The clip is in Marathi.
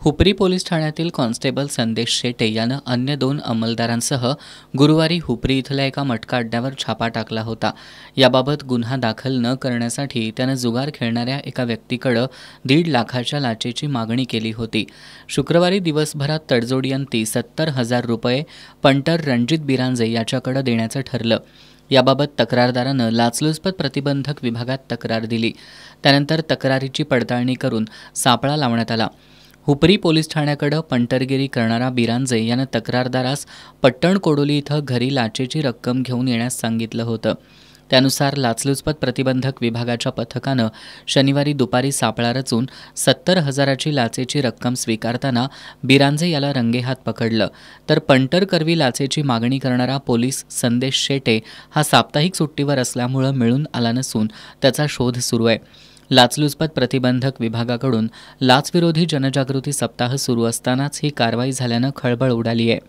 हुपरी पोलीस ठाण्यातील कॉन्स्टेबल संदेश शेटे यानं अन्य 2 अंमलदारांसह गुरुवारी हुपरी इथल्या एका मटका अड्ड्यावर छापा टाकला होता। याबाबत गुन्हा दाखल न करण्यासाठी त्यानं जुगार खेळणाऱ्या एका व्यक्तीकडे 1.5 लाखाच्या लाचेची मागणी केली होती। शुक्रवारी दिवसभरात तडजोडीअंती 70,000 रुपये पंटर रणजित बिरांजे याच्याकडे देण्याचं ठरलं। याबाबत तक्रारदारानं लाचलुचपत प्रतिबंधक विभागात तक्रार दिली। त्यानंतर तक्रारीची पडताळणी करून सापळा लावण्यात आला। हुपरी पोलीस ठाण्याकडे पंटरगिरी करणारा बिरांजे यानं तक्रारदारास पट्टण कोडोली इथं घरी लाचेची रक्कम घेऊन येण्यास सांगितलं होतं। त्यानुसार लाचलुचपत प्रतिबंधक विभागाच्या पथकानं शनिवारी दुपारी सापळा रचून 70,000ची लाचेची रक्कम स्वीकारताना बिरांजे याला रंगेहात पकडलं। तर पंटर करवी लाचेची मागणी करणारा पोलीस संदेश शेटे हा साप्ताहिक सुट्टीवर असल्यामुळे मिळून आला नसून त्याचा शोध सुरू आहे। लाचलुचपत प्रतिबंधक विभागाकडून लाचविरोधी जनजागृती सप्ताह सुरू असतानाच ही कारवाई झाल्यानं खळबळ उडाली आहे।